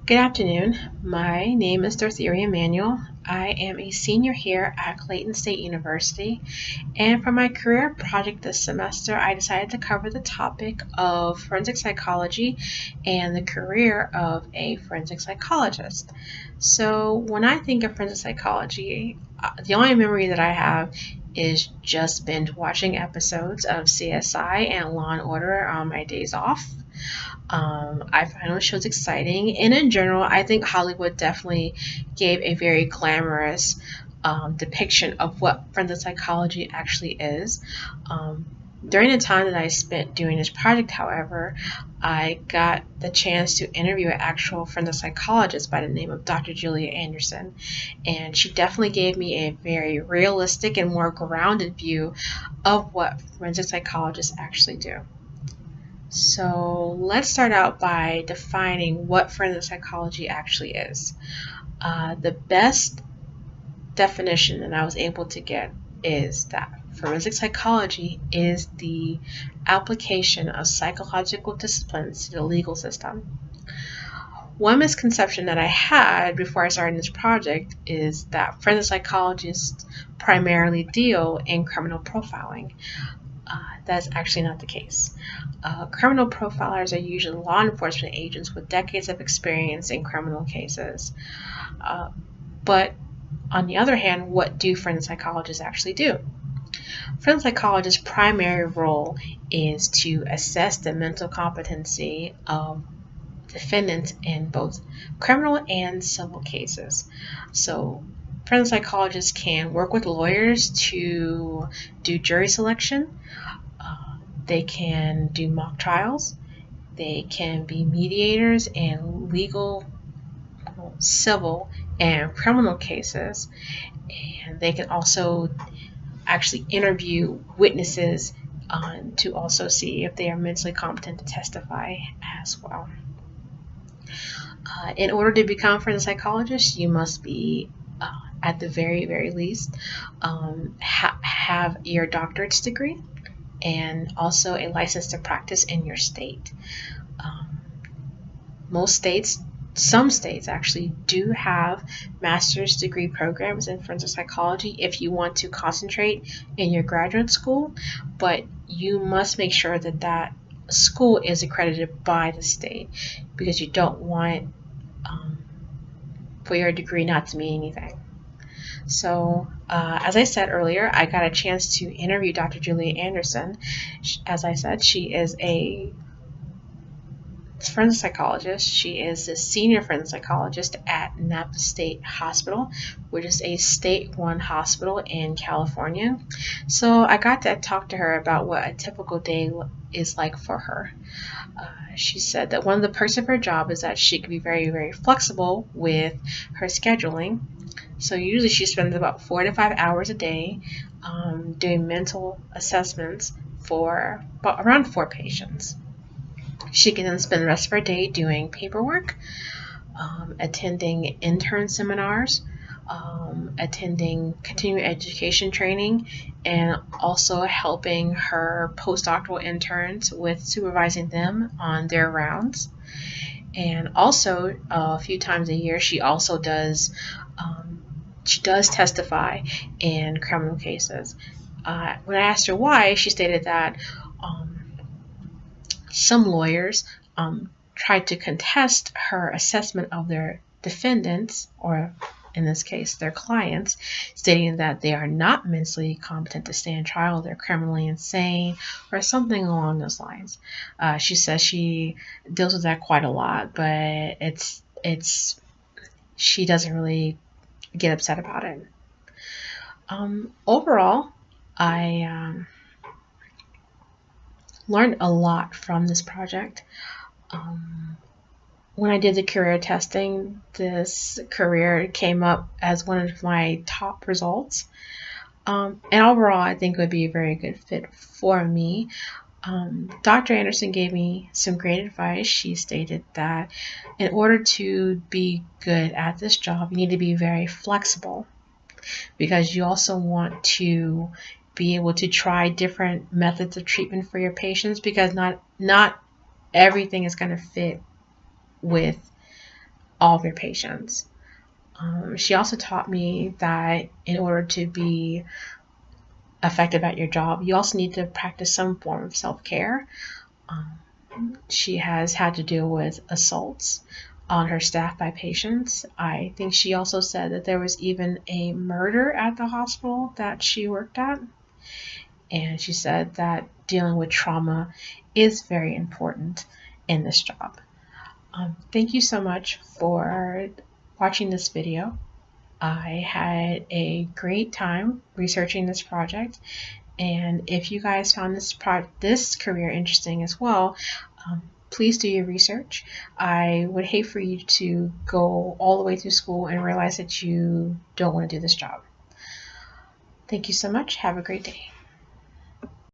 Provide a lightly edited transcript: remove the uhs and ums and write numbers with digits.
Good afternoon. My name is Dorothea Emanuel. I am a senior here at Clayton State University, and for my career project this semester, I decided to cover the topic of forensic psychology and the career of a forensic psychologist. So, when I think of forensic psychology, the only memory that I have is just binge watching episodes of CSI and Law and Order on my days off. I find those shows exciting, and in general, I think Hollywood definitely gave a very glamorous depiction of what forensic psychology actually is. During the time that I spent doing this project, however, I got the chance to interview an actual forensic psychologist by the name of Dr. Julia Anderson, and she definitely gave me a very realistic and more grounded view of what forensic psychologists actually do. So let's start out by defining what forensic psychology actually is. The best definition that I was able to get is that forensic psychology is the application of psychological disciplines to the legal system. One misconception that I had before I started this project is that forensic psychologists primarily deal in criminal profiling. That's actually not the case. Criminal profilers are usually law enforcement agents with decades of experience in criminal cases. But on the other hand, what do forensic psychologists actually do? Forensic psychologists' primary role is to assess the mental competency of defendants in both criminal and civil cases. So forensic psychologists can work with lawyers to do jury selection. They can do mock trials. They can be mediators in legal, civil, and criminal cases. And they can also actually interview witnesses to also see if they are mentally competent to testify as well. In order to become a forensic psychologist, you must be, at the very, very least, have your doctorate's degree and also a license to practice in your state. Some states actually do have master's degree programs in forensic psychology if you want to concentrate in your graduate school, but you must make sure that that school is accredited by the state because you don't want for your degree not to mean anything. So, as I said earlier, I got a chance to interview Dr. Julia Anderson. As I said, she is a forensic psychologist. She is a senior forensic psychologist at Napa State Hospital, which is a state-run hospital in California. So I got to talk to her about what a typical day is like for her. She said that one of the perks of her job is that she can be very, very flexible with her scheduling. So usually she spends about 4 to 5 hours a day doing mental assessments for around 4 patients. She can then spend the rest of her day doing paperwork, attending intern seminars, attending continuing education training, and also helping her postdoctoral interns with supervising them on their rounds. And also, a few times a year, she also does testify in criminal cases. When I asked her why, she stated that some lawyers tried to contest her assessment of their defendants, or in this case, their clients, stating that they are not mentally competent to stand trial, they're criminally insane, or something along those lines. She says she deals with that quite a lot, but she doesn't really get upset about it. Overall, I learned a lot from this project. When I did the career testing, this career came up as one of my top results. And overall, I think it would be a very good fit for me. Dr. Anderson gave me some great advice. She stated that in order to be good at this job, you need to be very flexible because you also want to be able to try different methods of treatment for your patients because not everything is going to fit with all of your patients. She also taught me that in order to be effective at your job, you also need to practice some form of self-care. She has had to deal with assaults on her staff by patients. I think she also said that there was even a murder at the hospital that she worked at. And she said that dealing with trauma is very important in this job. Thank you so much for watching this video. I had a great time researching this project, and if you guys found this career interesting as well, please do your research. I would hate for you to go all the way through school and realize that you don't want to do this job. Thank you so much. Have a great day.